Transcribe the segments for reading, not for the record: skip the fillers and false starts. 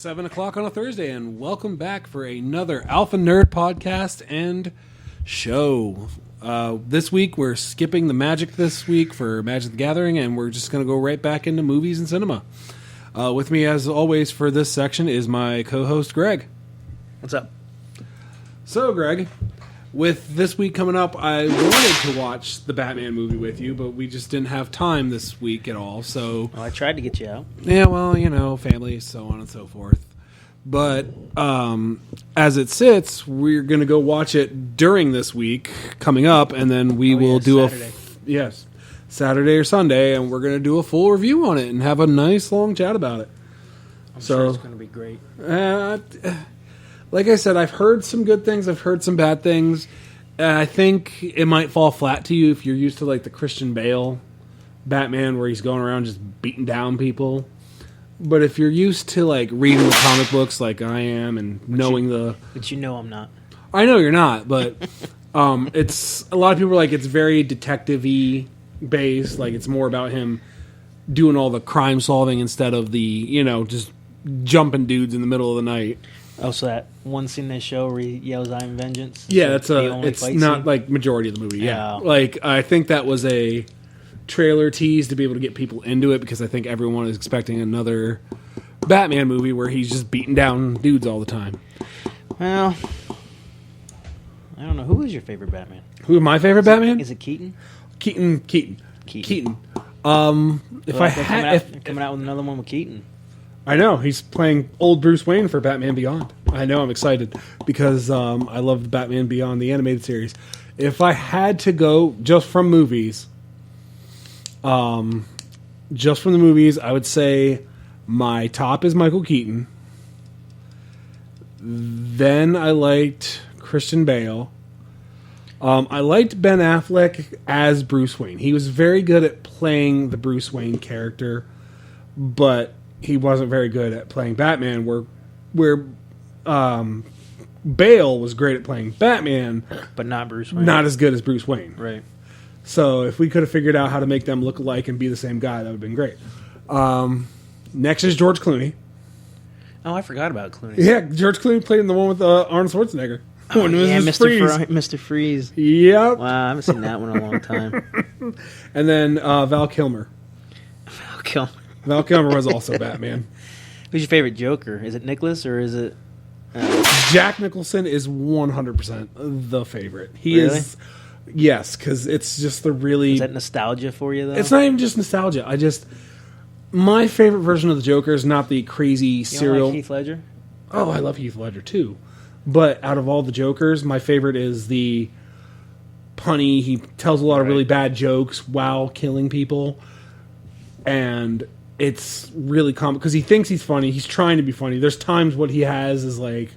7 o'clock on a Thursday, and welcome back for another Alpha Nerd podcast and show. This week, we're skipping the Magic this week for Magic the Gathering, and we're just going to go right back into movies and cinema. With me, as always, for this section is my co-host, Greg. What's up? So, Greg, with this week coming up, I wanted to watch the Batman movie with you, but we just didn't have time this week at all, so... Well, I tried to get you out. Yeah, well, you know, family, so on and so forth. But as it sits, we're going to go watch it during this week coming up, and then we will do Saturday. Saturday or Sunday, and we're going to do a full review on it and have a nice long chat about it. I'm sure it's going to be great. Like I said, I've heard some good things, I've heard some bad things. I think it might fall flat to you if you're used to like the Christian Bale Batman where he's going around just beating down people. But if you're used to like reading the comic books like I am and But you know I'm not. I know you're not, but it's a lot of people are like it's very detective-y based, like it's more about him doing all the crime solving instead of the, you know, just jumping dudes in the middle of the night. Oh, so that one scene they show where he yells "I am vengeance"? Yeah, it's not scene? like majority of the movie. Yeah, Oh. like I think that was a trailer tease to be able to get people into it because I think everyone is expecting another Batman movie where he's just beating down dudes all the time. Well, I don't know. Who is your favorite Batman? Who is my favorite Batman? Is it Keaton? Keaton. They're coming out with another one with Keaton. I know he's playing old Bruce Wayne for Batman Beyond. I know, I'm excited because I love the Batman Beyond, the animated series. If I had to go just from movies, I would say my top is Michael Keaton. Then I liked Christian Bale. I liked Ben Affleck as Bruce Wayne. He was very good at playing the Bruce Wayne character, but he wasn't very good at playing Batman, where Bale was great at playing Batman, but not Bruce Wayne. not as good as Bruce Wayne. Right. So if we could have figured out how to make them look alike and be the same guy, that would have been great. Next is George Clooney. Oh, I forgot about Clooney. Yeah, George Clooney played in the one with Arnold Schwarzenegger. Oh, yeah, Mr. Mr. Freeze. Yep. Wow, I haven't seen that one in a long time. And then Val Kilmer. Val Kilmer. Val Kilmer was also Batman. Who's your favorite Joker? Is it Nicholas or is it... Jack Nicholson is 100% the favorite. He Really? is... Yes, because it's just the really... Is that nostalgia for you, though? It's not even just nostalgia. My favorite version of the Joker is not the crazy You serial... don't like Heath Ledger? Oh, I love Heath Ledger, too. But out of all the Jokers, my favorite is the punny. He tells a lot of really bad jokes while killing people. And it's really comic because he thinks he's funny. He's trying to be funny. There's times what he has is like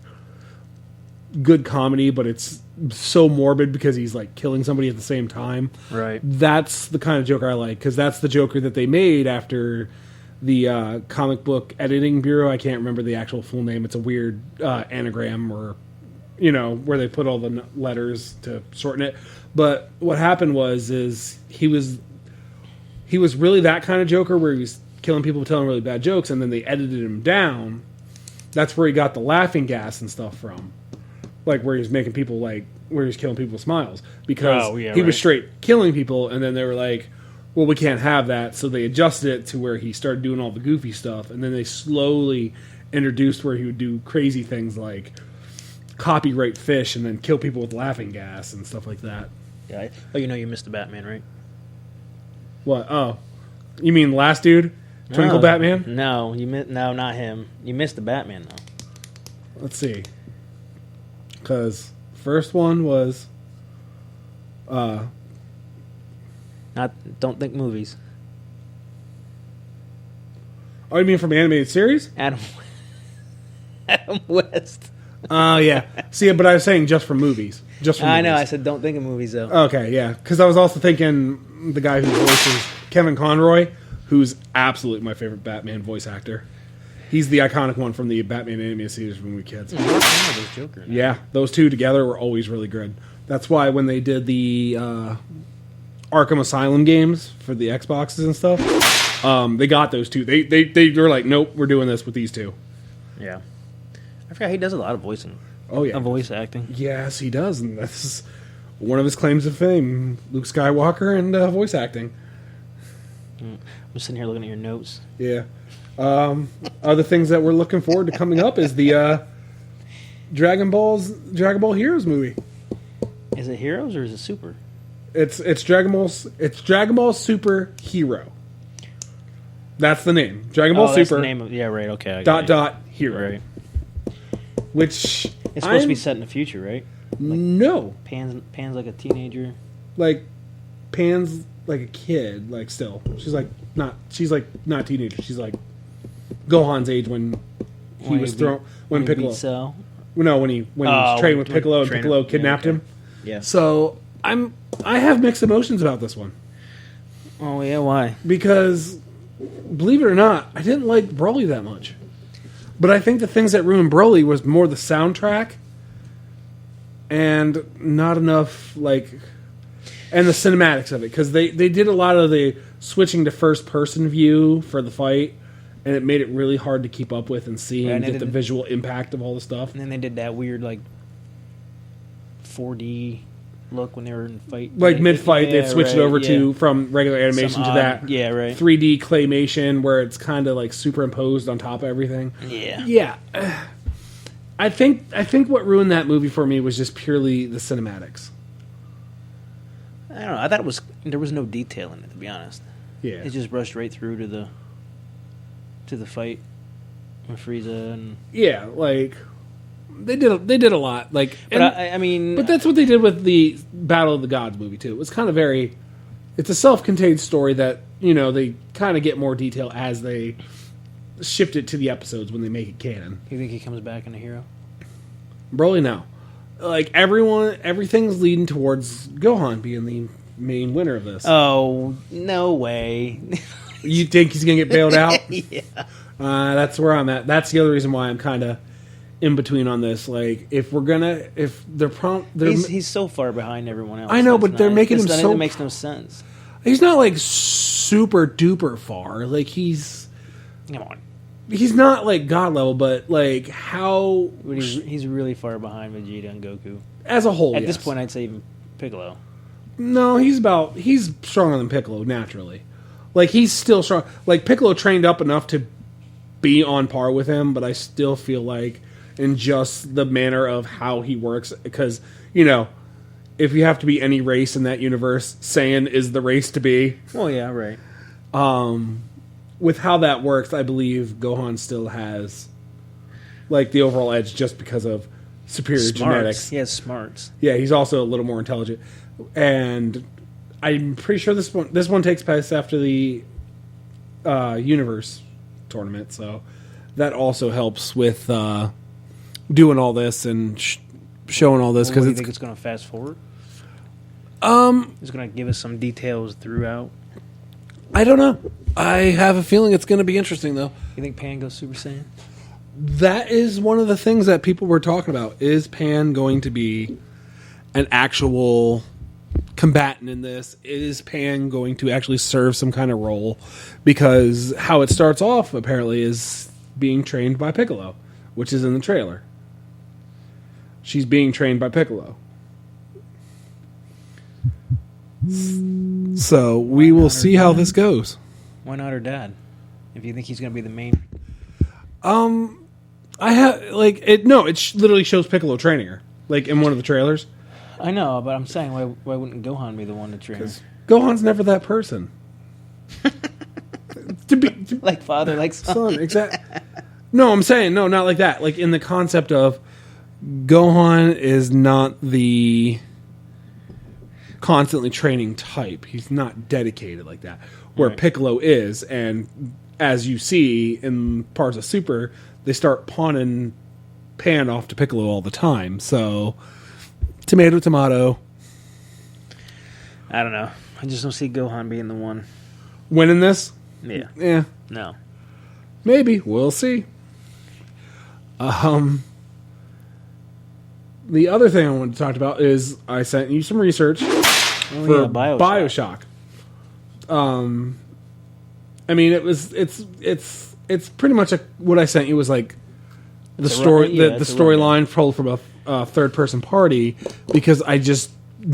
good comedy, but it's so morbid because he's like killing somebody at the same time. Right. That's the kind of Joker I like because that's the Joker that they made after the comic book editing bureau. I can't remember the actual full name. It's a weird anagram or, you know, where they put all the letters to shorten it. But what happened is he was really that kind of Joker where he was killing people, telling really bad jokes, and then they edited him down. That's where he got the laughing gas and stuff from. Like where he's making people where he's killing people with smiles. Because he was straight killing people, and then they were like, well, we can't have that. So they adjusted it to where he started doing all the goofy stuff, and then they slowly introduced where he would do crazy things like copyright fish and then kill people with laughing gas and stuff like that. Yeah. Oh, you know you missed the Batman, right? What? Oh. You mean the last dude? Twinkle Batman? No, no, not him. You missed the Batman, though. Let's see. Because first one was... Don't think movies. Oh, you mean from animated series? Adam West. Oh, yeah. See, but I was saying just from movies. Just from I know. movies. I said don't think of movies, though. Okay, yeah. Because I was also thinking the guy who voices Kevin Conroy, who's absolutely my favorite Batman voice actor. He's the iconic one from the Batman animated series when we were kids. Joker. Yeah, those two together were always really good. That's why when they did the Arkham Asylum games for the Xboxes and stuff, they got those two. They were like, nope, we're doing this with these two. Yeah. I forgot he does a lot of voicing. Oh yeah, Voice acting. yes, he does, and that's one of his claims of fame: Luke Skywalker and voice acting. I'm just sitting here looking at your notes. Yeah. Other things that we're looking forward to coming up is the Dragon Ball Heroes movie. Is it Heroes or is it Super? It's Dragon Ball Super Hero. That's the name. Dragon Ball Oh, that's Super. the name of, yeah, right. Okay. I dot got it. Hero. Right. Which It's supposed to be set in the future, right? no, Pan's like a teenager. like Pan's like a kid. Like still, she's like not teenager. She's like Gohan's age when he was thrown when Piccolo. Beat Cell. No, when he was training with Piccolo and Piccolo kidnapped him. Yeah. So I have mixed emotions about this one Oh yeah, why? because believe it or not, I didn't like Broly that much. But I think the things that ruined Broly was more the soundtrack and not enough and the cinematics of it, because they did a lot of the switching to first person view for the fight, and it made it really hard to keep up with and see and get the visual impact of all the stuff. And then they did that weird 4D look when they were in fight. Like mid-fight, they'd switch it over to from regular animation to that 3D claymation where it's kind of like superimposed on top of everything. Yeah. Yeah. I think what ruined that movie for me was just purely the cinematics. I don't know. I thought there was no detail in it, to be honest. Yeah. It just rushed right through to the fight with Frieza and Yeah, they did a lot. but I mean, but that's what they did with the Battle of the Gods movie too. It was kind of it's a self-contained story that, they kind of get more detail as they shift it to the episodes when they make it canon. you think he comes back in a hero? Broly, no. Everything's leading towards Gohan being the main winner of this. Oh, no way. You think he's gonna get bailed out? Yeah. That's where I'm at. That's the other reason why I'm kind of in between on this. He's so far behind everyone else. I know, but they're making him so. It makes no sense. He's not super duper far. Come on. He's not God level, but how But he's really far behind Vegeta and Goku. as a whole. At yes. this point, I'd say even Piccolo. No, he's stronger than Piccolo naturally. He's still strong. Piccolo trained up enough to be on par with him, but I still feel in just the manner of how he works, because if you have to be any race in that universe, Saiyan is the race to be. Oh yeah, right. With how that works, I believe Gohan still has the overall edge just because of superior genetics. He has smarts. Yeah, he's also a little more intelligent, and I'm pretty sure this one takes place after the universe tournament, so that also helps with doing all this and showing all this, because you think it's going to fast forward. It's going to give us some details throughout. I don't know. I have a feeling it's going to be interesting, though. You think Pan goes Super Saiyan? That is one of the things that people were talking about. Is Pan going to be an actual combatant in this? Is Pan going to actually serve some kind of role? Because how it starts off, apparently, is being trained by Piccolo, which is in the trailer. She's being trained by Piccolo. So we will see how this goes. Why not her dad? If you think he's going to be the main... I have it. No, it literally shows Piccolo training her, in one of the trailers. I know, but I'm saying why wouldn't Gohan be the one to train her? Gohan's never that person. Like father, like son. Exactly. No, I'm saying no, not like that. In the concept of Gohan is not the constantly training type. He's not dedicated like that. Where Right. Piccolo is, and as you see in parts of Super, they start pawning Pan off to Piccolo all the time. So, tomato, tomato. I don't know. I just don't see Gohan being the one. Winning this? Yeah. Yeah, No. maybe. We'll see. The other thing I wanted to talk about is I sent you some research for Bioshock. I mean, it's pretty much what I sent you was the It's a story, run- yeah, the it's a rundown. storyline told from a third person party, because I just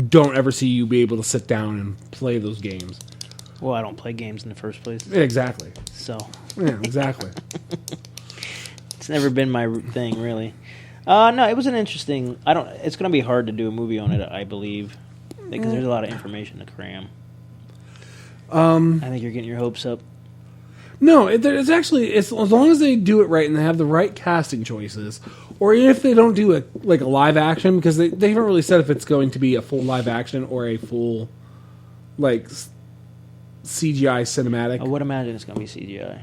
don't ever see you be able to sit down and play those games. Well, I don't play games in the first place, Yeah, exactly. so Yeah, exactly. it's never been my thing, really. No, it was an interesting. I don't. It's going to be hard to do a movie on it, I believe, because there's a lot of information to cram. I think you're getting your hopes up. No, it's actually, it's as long as they do it right and they have the right casting choices, or if they don't do a live action, because they haven't really said if it's going to be a full live action or a full CGI cinematic. I would imagine it's going to be CGI.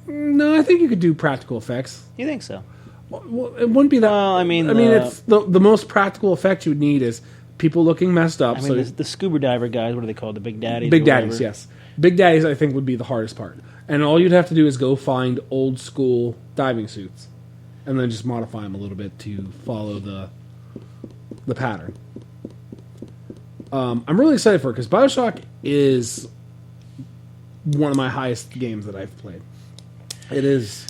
No, I think you could do practical effects. You think so? Well, it wouldn't be that. Well, I mean, it's the most practical effect you would need is people looking messed up. I mean, the scuba diver guys. What are they called? The big daddies. Big or daddies, whatever? yes. Big daddies, I think, would be the hardest part. And all you'd have to do is go find old school diving suits, and then just modify them a little bit to follow the pattern. I'm really excited for it because BioShock is one of my highest games that I've played. It is,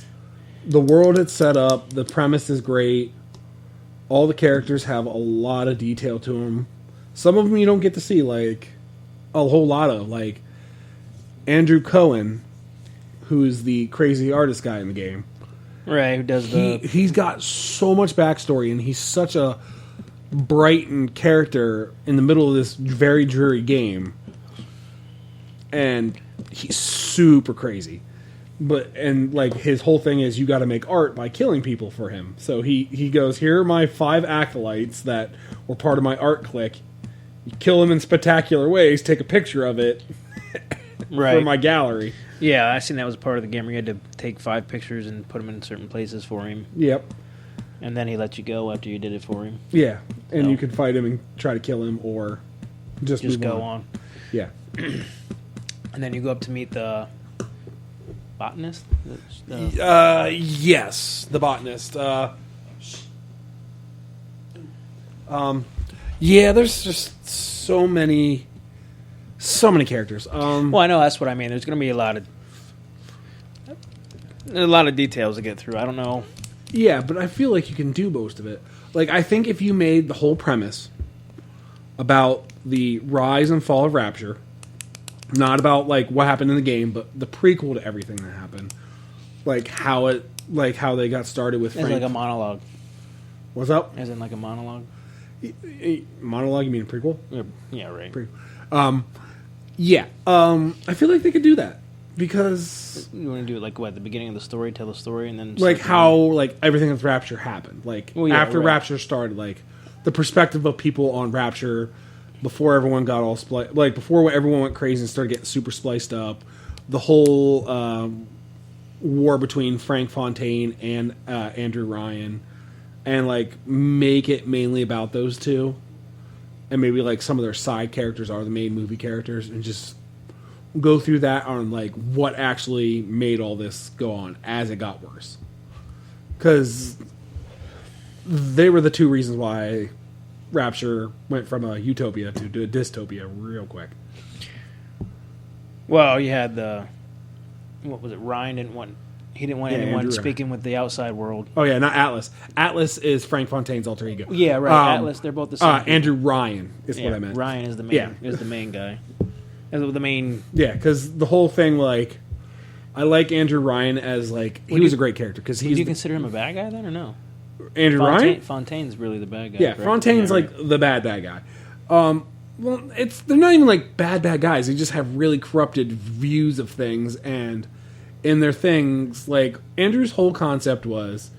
the world it's set up, the premise is great. All the characters have a lot of detail to them. Some of them you don't get to see, like a whole lot of, like Andrew Cohen, who is the crazy artist guy in the game. Right. Who does the? He's got so much backstory, and he's such a brightened character in the middle of this very dreary game. And he's super crazy. And his whole thing is you got to make art by killing people for him. So he goes, here are my 5 acolytes that were part of my art clique. You kill them in spectacular ways, take a picture of it Right. for my gallery. Yeah, I seen that was part of the game where you had to take 5 pictures and put them in certain places for him, Yep. and then he let you go after you did it for him. Yeah. And So- you can fight him and try to kill him or just Just move go on. Yeah. And then you go up to meet the botanist. Yes, the botanist. Yeah, there's just so many characters. Well, I know that's what I mean. There's going to be a lot of details to get through. I don't know. Yeah, but I feel like you can do most of it. Like, I think if you made the whole premise about the rise and fall of Rapture, not about what happened in the game, but the prequel to everything that happened, how they got started with It's Frank. like a monologue. What's up? As in like a monologue? Monologue? You mean a prequel? Yeah, right. Yeah. I feel like they could do that because You want to do it at the beginning of the story, tell the story, and then... how everything with Rapture happened. After right. Rapture started, the perspective of people on Rapture before everyone got all before everyone went crazy and started getting super spliced up. The whole war between Frank Fontaine and Andrew Ryan, and make it mainly about those two, and maybe some of their side characters are the main movie characters, and just go through that on what actually made all this go on as it got worse, because they were the 2 reasons why Rapture went from a utopia to a dystopia real quick. Well, you had what was it? Ryan didn't want anyone Andrew speaking with the outside world. Oh yeah, not Atlas. Atlas is Frank Fontaine's alter ego. Yeah, right. Atlas, they're both the same. Andrew Ryan is what I meant. Ryan is the main. Yeah. Is the main guy. Is the main. Yeah, because the whole thing, I like Andrew Ryan as he was a great character because Do he's you consider him a bad guy then, or no? Andrew Ryan. Fontaine's really the bad guy. Yeah, correct? Fontaine's Yeah, right. the bad guy. Well, they're not even bad guys. They just have really corrupted views of things, and in their things, Andrew's whole concept was,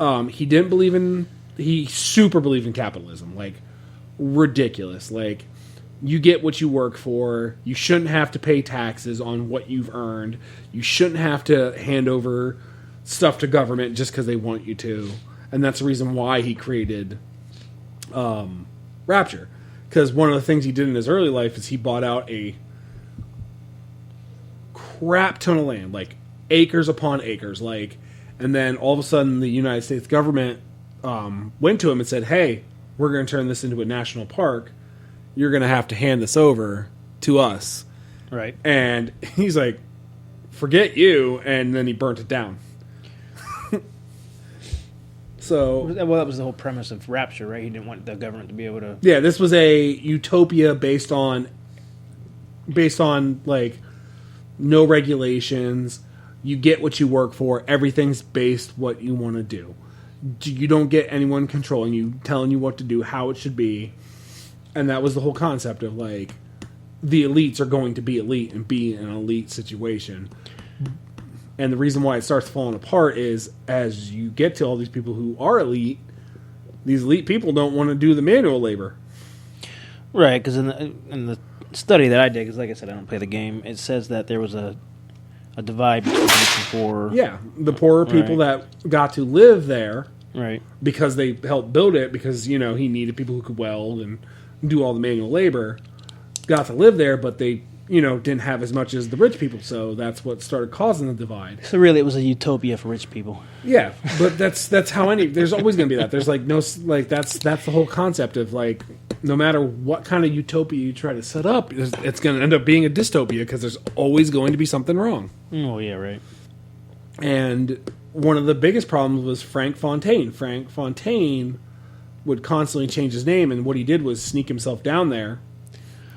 he super believed in capitalism, ridiculous. You get what you work for. You shouldn't have to pay taxes on what you've earned. You shouldn't have to hand over stuff to government just because they want you to. And that's the reason why he created Rapture. Because one of the things he did in his early life is he bought out a crap ton of land, acres upon acres. And then all of a sudden the United States government went to him and said, hey, we're going to turn this into a national park. You're going to have to hand this over to us. Right. And he's like, forget you. And then he burnt it down. So Well, that was the whole premise of Rapture, right? He didn't want the government to be able to. yeah, this was a utopia based on like no regulations. You get what you work for. Everything's based what you want to do. You don't get anyone controlling you, telling you what to do, how it should be. And that was the whole concept of like the elites are going to be elite and be in an elite situation. And the reason why it starts falling apart is as you get to all these people who are elite, these elite people don't want to do the manual labor. Right, because in the study that I did, because like I said, I don't play the game, it says that there was a divide between rich and poor. Yeah, the poorer people Right. that got to live there Right. because they helped build it, because, you know, he needed people who could weld and do all the manual labor, got to live there, but they, you know, didn't have as much as the rich people, so that's what started causing the divide. So really, it was a utopia for rich people. Yeah, but that's how there's always going to be that. There's like no, like that's the whole concept of like, no matter what kind of utopia you try to set up, it's going to end up being a dystopia because there's always going to be something wrong. Oh yeah, right. And one of the biggest problems was Frank Fontaine. Frank Fontaine would constantly change his name, and what he did was sneak himself down there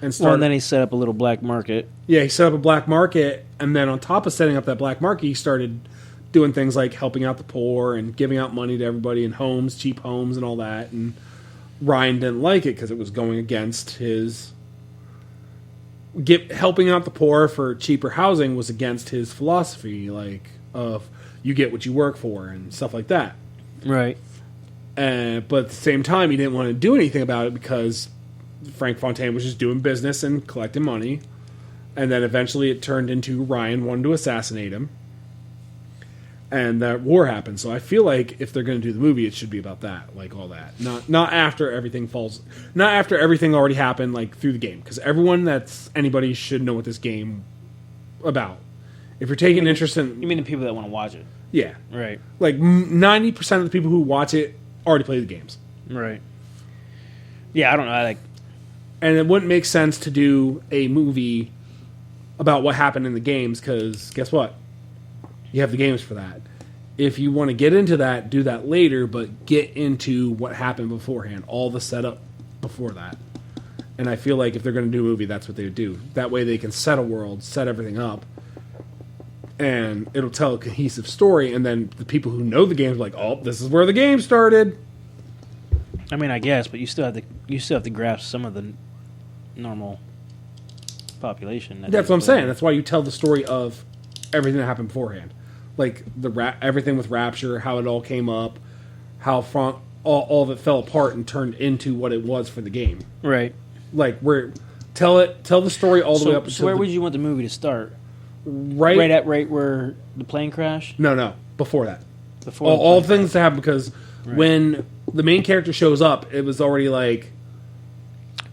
and start. Well, and then he set up a little black market. Yeah, he set up a black market, and then on top of setting up that black market, he started doing things like helping out the poor and giving out money to everybody in homes, cheap homes, and all that. And Ryan didn't like it because it was going against his. Helping out the poor for cheaper housing was against his philosophy, like of you get what you work for and stuff like that. Right. But at the same time, he didn't want to do anything about it because Frank Fontaine was just doing business and collecting money. And then eventually it turned into Ryan wanting to assassinate him. And that war happened. So I feel like if they're going to do the movie, it should be about that, like all that. Not after everything falls, not after everything already happened, like through the game. Because everyone anybody should know what this game about. If you're taking interest in, You mean the people that want to watch it? yeah, Right. like 90% of the people who watch it already play the games. Right. Yeah, I don't know. And it wouldn't make sense to do a movie about what happened in the games because guess what? You have the games for that. If you want to get into that, do that later, but get into what happened beforehand, all the setup before that. And I feel like if they're going to do a movie, that's what they would do. That way they can set a world, set everything up, and it'll tell a cohesive story, and then the people who know the games are like, oh, this is where the game started. I mean, I guess, but you still have to grasp some of the normal population. That's what I'm saying. That's why you tell the story of everything that happened beforehand, like everything with Rapture, how it all came up, how all of it fell apart and turned into what it was for the game. Right. Like tell the story all the way up. So where would you want the movie to start? right Right where the plane crashed? No, before that. Before All the plane things to happen because when the main character shows up, it was already like.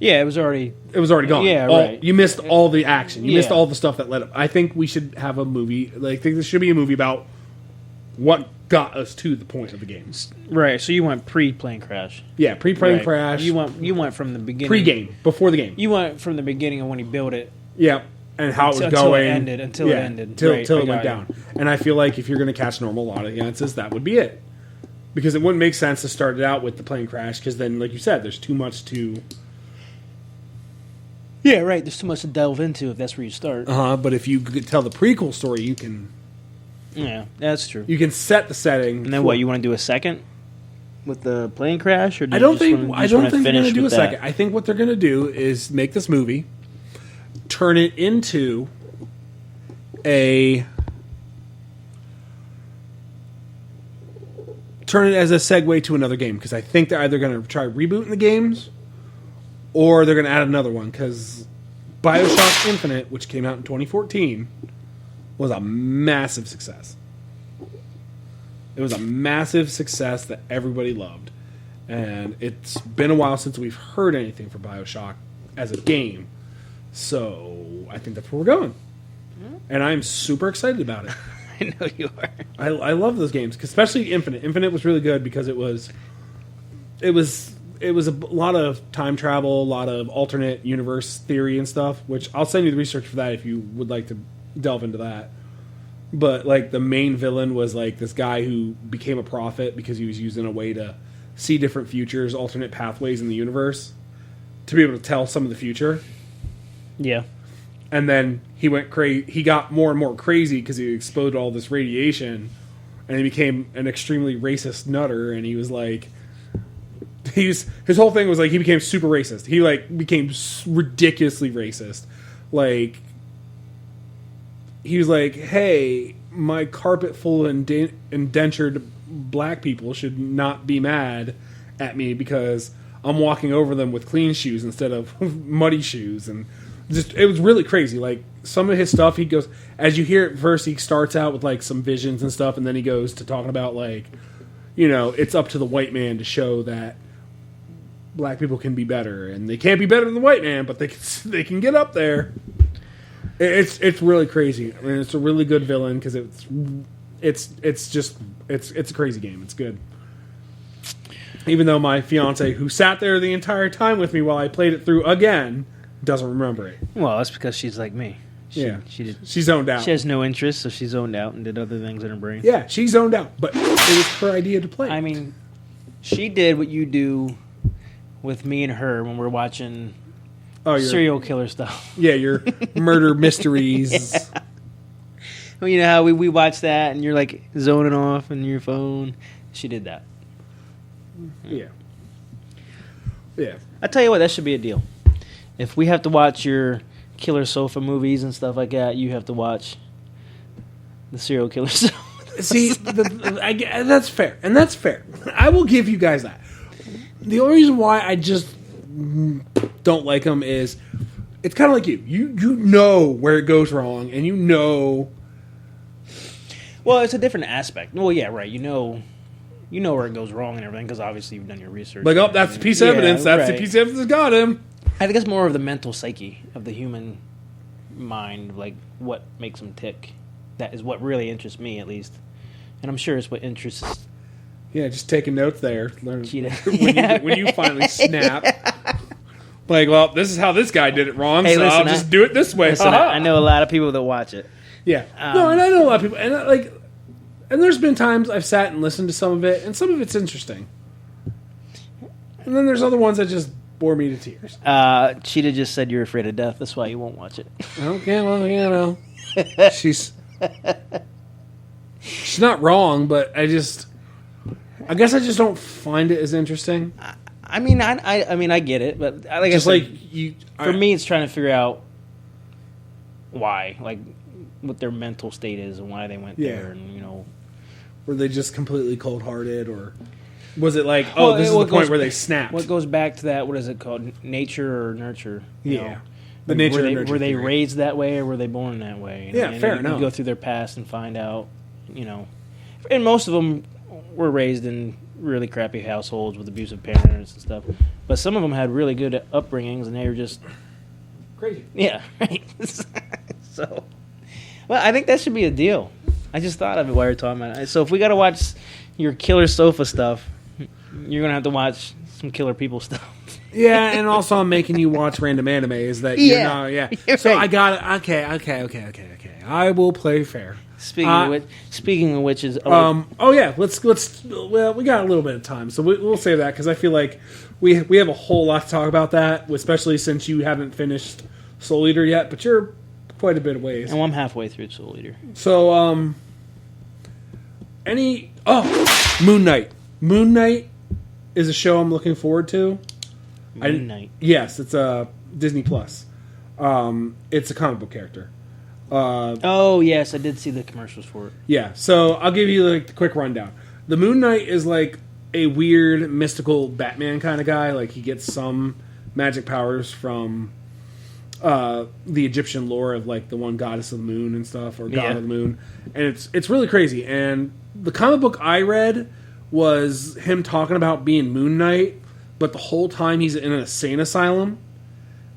Yeah, it was already gone. Yeah, right. You missed all the action. You missed Yeah. all the stuff that led up. I think we should have a movie. Like, I think this should be a movie about what got us to the point of the games. right. So you went pre-plane crash. Yeah, pre-plane Right. crash. You went from the beginning. pre-game, before the game. You went from the beginning of when he built it. Yeah, and how it was Until it going. ended, until it ended. Till Right, it I went got down. And I feel like if you're going to cast normal audiences, that would be it. Because it wouldn't make sense to start it out with the plane crash, because then, like you said, there's too much to... Yeah, right. There's too much to delve into if that's where you start. But if you could tell the prequel story, you can Yeah, that's true. set the setting. And then what? You want to do a second with the plane crash, or do I you don't just think wanna- I just don't wanna think they're going to finish do a with second. that? I think what they're going to do is make this movie, turn it into turn it as a segue to another game, because I think they're either going to try rebooting the games or they're going to add another one, because BioShock Infinite, which came out in 2014, was a massive success. It was a massive success that everybody loved. And it's been a while since we've heard anything for BioShock as a game. So I think that's where we're going. And I'm super excited about it. I know you are. I love those games, especially Infinite. Infinite was really good because it was a lot of time travel, a lot of alternate universe theory and stuff, which I'll send you the research for that if you would like to delve into that. but like the main villain was like this guy who became a prophet because he was using a way to see different futures, alternate pathways in the universe, to be able to tell some of the future. Yeah. And then he went crazy. He got more and more crazy because he exposed all this radiation, and he became an extremely racist nutter. And he was like, his whole thing was like he became super racist. He like became ridiculously racist. Like he was like, "Hey, my carpet full of indentured black people should not be mad at me because I'm walking over them with clean shoes instead of muddy shoes." And just it was really crazy. Like some of his stuff, he goes, as you hear it first, he starts out with like some visions and stuff, and then he goes to talking about like, you know, it's up to the white man to show that black people can be better, and they can't be better than the white man, but they can get up there. It's really crazy. I mean, it's a really good villain because it's a crazy game. It's good. Even though my fiance, who sat there the entire time with me while I played it through again, doesn't remember it. Well, that's because she's like me. She zoned out. She has no interest, so she zoned out and did other things in her brain. Yeah, she zoned out, but it was her idea to play. I mean, she did what you do with me and her when we're watching serial killer stuff. Yeah, your murder mysteries. Yeah. Well, you know how we watch that and you're like zoning off on your phone? She did that. Yeah. Yeah. I tell you what, that should be a deal. If we have to watch your killer sofa movies and stuff like that, you have to watch the serial killer stuff. See, that's fair. And that's fair. I will give you guys that. The only reason why I just don't like them is it's kind of like you. You know where it goes wrong, and you know. Well, it's a different aspect. Well, yeah, right. You know where it goes wrong and everything because obviously you've done your research. Like, oh, that's the piece of evidence. That's the piece of evidence that got him. I think it's more of the mental psyche of the human mind, like what makes them tick. That is what really interests me, at least, and I'm sure it's what interests. Yeah, just taking notes there. Learn Cheetah. when you finally snap. Like, well, this is how this guy did it wrong, hey, so listen, I'll just do it this way. Listen, I know a lot of people that watch it. Yeah, no, and I know a lot of people, and and there's been times I've sat and listened to some of it, and some of it's interesting, and then there's other ones that just bore me to tears. Cheetah just said you're afraid of death. That's why you won't watch it. Okay, well, you know, she's not wrong, but I guess I just don't find it as interesting. I mean, I get it, but like just I said, like you, for me, it's trying to figure out why, like, what their mental state is and why they went there, and were they just completely cold-hearted, or was it like, this is the point where they snapped? What goes back to that? What is it called? Nature or nurture? Yeah, the nature. Were they raised that way, or were they born that way? Yeah, fair enough. You go through their past and find out, and most of them were raised in really crappy households with abusive parents and stuff. But some of them had really good upbringings, and they were just crazy. Yeah, right. So, well, I think that should be a deal. I just thought of it while you were talking about it. So if we got to watch your killer sofa stuff, you're going to have to watch some killer people stuff. Yeah, and also I'm making you watch random anime. Is that you're not? Yeah. So right. I got it. Okay. I will play fair. Speaking of which is oh yeah, let's well, we got a little bit of time, so we'll say that because I feel like we have a whole lot to talk about that, especially since you haven't finished Soul Eater yet, but you're quite a bit of ways. And I'm halfway through Soul Eater. So Moon Knight. Moon Knight is a show I'm looking forward to. Moon Knight. Yes, it's a Disney Plus. It's a comic book character. Oh yes, I did see the commercials for it. Yeah, so I'll give you like the quick rundown. The Moon Knight is like a weird mystical Batman kind of guy. Like he gets some magic powers from the Egyptian lore of like the one goddess of the moon and stuff, or god of the moon, and it's really crazy. And the comic book I read was him talking about being Moon Knight, but the whole time he's in an insane asylum.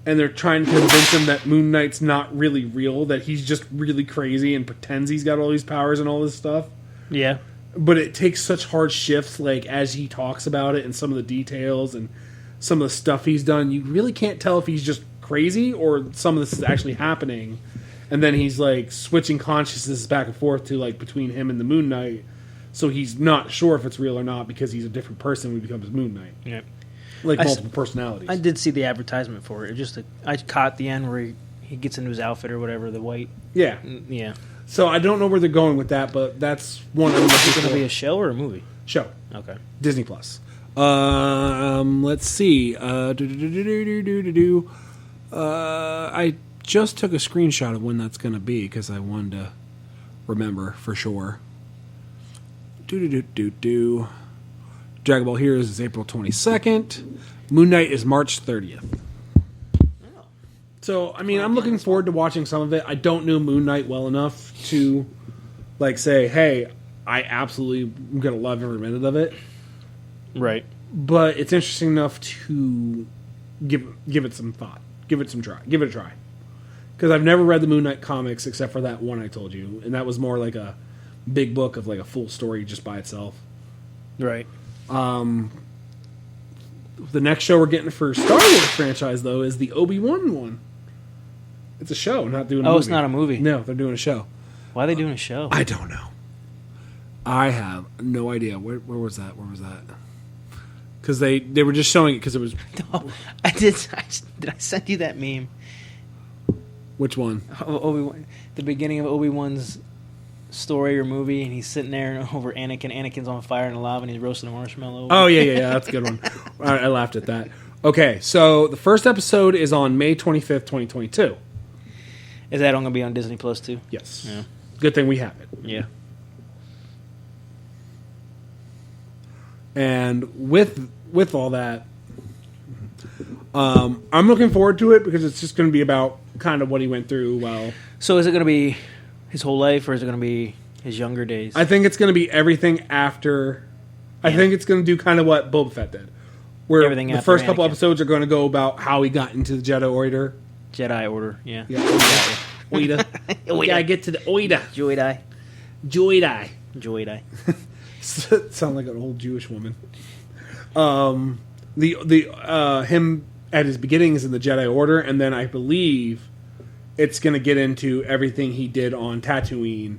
And they're trying to convince him that Moon Knight's not really real, that he's just really crazy and pretends he's got all these powers and all this stuff. Yeah. But it takes such hard shifts, like, as he talks about it and some of the details and some of the stuff he's done, you really can't tell if he's just crazy or some of this is actually happening. and then he's like switching consciousness back and forth to like between him and the Moon Knight. So he's not sure if it's real or not because he's a different person when he becomes Moon Knight. Yeah. Like multiple personalities. I did see the advertisement for it. I caught the end where he gets into his outfit or whatever, the white. Yeah. Yeah. So I don't know where they're going with that, but that's one. Is it going to be a show or a movie? Show. Okay. Disney Plus. Let's see. I just took a screenshot of when that's going to be because I wanted to remember for sure. Dragon Ball Heroes is April 22nd. Moon Knight is March 30th. So, I mean, I'm looking forward to watching some of it. I don't know Moon Knight well enough to, like, say, hey, I absolutely am going to love every minute of it. Right. But it's interesting enough to give it some thought. Give it a try. Because I've never read the Moon Knight comics except for that one I told you. And that was more like a big book of, like, a full story just by itself. Right. The next show we're getting for Star Wars franchise, though, is the Obi-Wan one. It's a show, not doing a movie. Oh, it's not a movie. No, they're doing a show. Why are they doing a show? I don't know. I have no idea. Where was that? Because they were just showing it because it was... No, I did I send you that meme? Which one? Obi-Wan, the beginning of Obi-Wan's story or movie, and he's sitting there over Anakin. Anakin's on fire in the lava, and he's roasting a marshmallow. Oh, yeah, that's a good one. I laughed at that. Okay, so the first episode is on May 25th, 2022. Is that going to be on Disney Plus too? Yes. Yeah. Good thing we have it. Yeah. And with all that, I'm looking forward to it because it's just going to be about kind of what he went through. Well, so is it going to be his whole life, or is it going to be his younger days? I think it's going to be everything after. I think it's going to do kind of what Boba Fett did, where Everything the after first couple Anakin. episodes are going to go about how he got into the Jedi Order. Jedi Order, yeah. Oida. We gotta get to the Oida. Joydai. Sound like an old Jewish woman. Him at his beginnings in the Jedi Order, and then I believe it's going to get into everything he did on Tatooine.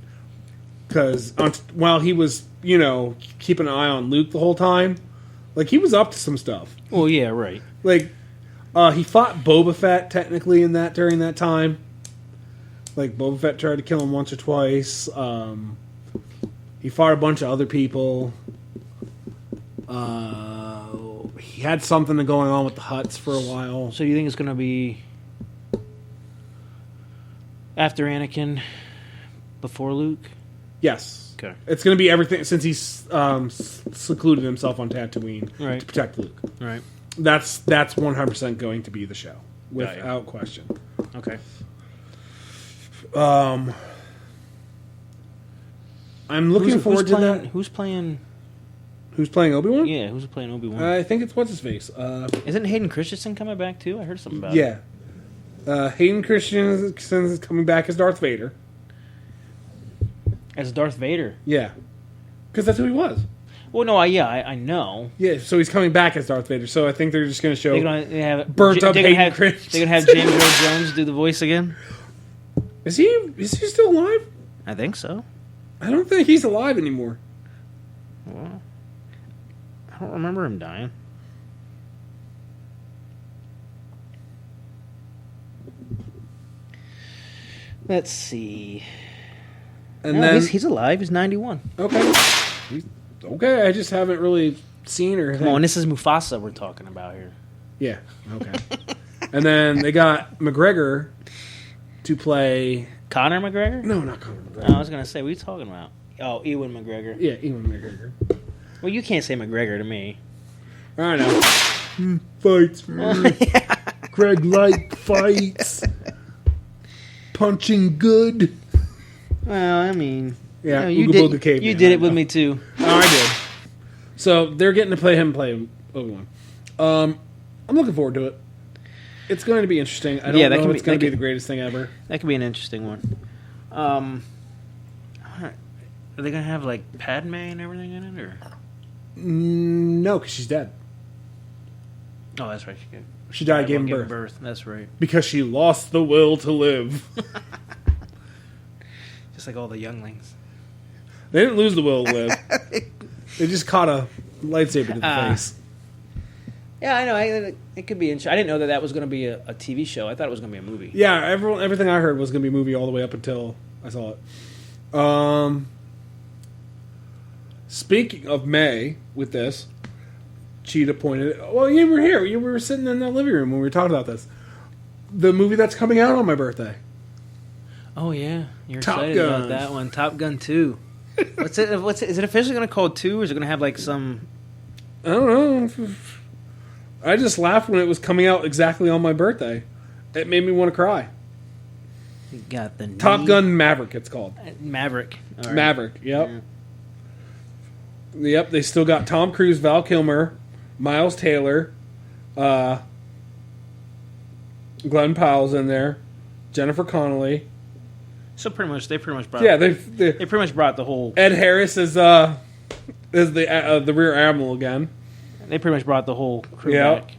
Because while he was, keeping an eye on Luke the whole time, like he was up to some stuff. Well, yeah, right. Like he fought Boba Fett technically during that time. Like Boba Fett tried to kill him once or twice. He fought a bunch of other people. He had something going on with the Hutts for a while. So you think it's going to be after Anakin, before Luke? Yes. Okay. It's going to be everything since he's secluded himself on Tatooine to protect Luke. Right. That's 100% going to be the show, without question. Okay. I'm looking forward to that. Who's playing? Who's playing Obi-Wan? Yeah, who's playing Obi-Wan? I think it's what's-his-face. Isn't Hayden Christensen coming back too? I heard something about it. Yeah. Hayden Christensen is coming back as Darth Vader. As Darth Vader? Yeah. Because that's who he was. Well, no, I know. Yeah, so he's coming back as Darth Vader. So I think they're just going to show burnt up Hayden Christensen. They're going to have James Earl Jones do the voice again? Is he still alive? I think so. I don't think he's alive anymore. Well, I don't remember him dying. Let's see. And no, then he's alive. He's 91. Okay. Okay, I just haven't really seen her. Come on, this is Mufasa we're talking about here. Yeah, okay. And then they got McGregor to play... Conor McGregor? No, not Conor McGregor. No, I was going to say, what are you talking about? Oh, Ewan McGregor. Yeah, Ewan McGregor. Well, you can't say McGregor to me. I know. Fights. Craig Light fights. Punching good. Well, I mean... Yeah, you Ooga Booga Caveman. You did it with me, too. Oh, I did. So, they're getting to play Obi-Wan. I'm looking forward to it. It's going to be interesting. I don't know if it's going to be the greatest thing ever. That could be an interesting one. Are they going to have, like, Padme and everything in it, or...? No, because she's dead. Oh, that's right. She died giving birth. That's right. Because she lost the will to live. Just like all the younglings. They didn't lose the will to live. They just caught a lightsaber to the face. Yeah, I know. It could be interesting. I didn't know that was going to be a TV show. I thought it was going to be a movie. Yeah, everything I heard was going to be a movie all the way up until I saw it. Speaking of May, with this, Cheetah pointed. Well, you were here. You were sitting in the living room when we were talking about this. The movie that's coming out on my birthday. Oh yeah, you're Top excited Gun. about that one. Top Gun 2. What's it? Is it officially going to call 2, or is it going to have like some? I don't know. I just laughed when it was coming out exactly on my birthday. It made me want to cry. You got the Top Gun Maverick, it's called. Maverick. All right. Maverick, yep. Yep, they still got Tom Cruise, Val Kilmer, Miles Taylor, Glenn Powell's in there, Jennifer Connelly. So they pretty much brought. Yeah, they they pretty much brought the whole. Ed Harris is the rear admiral again. They pretty much brought the whole crew Yeah. back.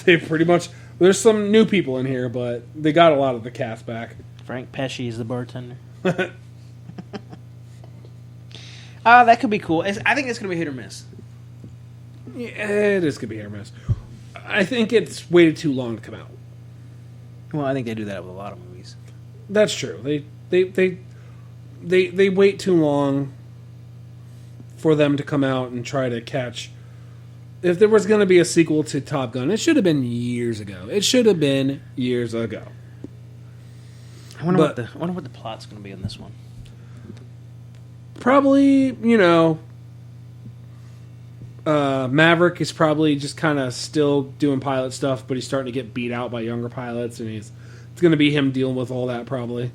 They pretty much. There's some new people in here, but they got a lot of the cast back. Frank Pesci is the bartender. That could be cool. I think it's going to be hit or miss. Yeah, it is gonna be hit or miss. I think it's waited too long to come out. Well, I think they do that with a lot of movies. That's true. They wait too long for them to come out and try to catch. If there was going to be a sequel to Top Gun, it should have been years ago. I wonder But- what the plot's going to be in this one. Probably, Maverick is probably just kind of still doing pilot stuff, but he's starting to get beat out by younger pilots, and it's going to be him dealing with all that probably.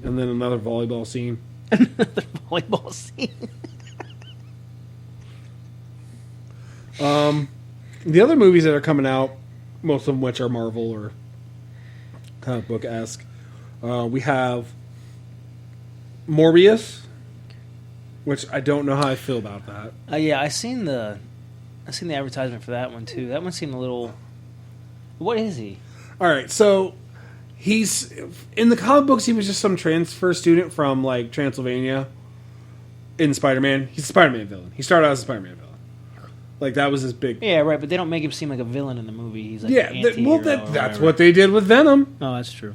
And then another volleyball scene. The volleyball scene. The other movies that are coming out, most of which are Marvel or comic book-esque, we have Morbius, which I don't know how I feel about that. Yeah, I seen the advertisement for that one too. That one seemed a little. What is he? All right, so he's in the comic books. He was just some transfer student from like Transylvania in Spider-Man. He's a Spider-Man villain. He started out as a Spider-Man villain. Like that was his big. Yeah, right. But they don't make him seem like a villain in the movie. He's like Yeah, an well, anti-hero or that's whatever. what they did with Venom. Oh, that's true.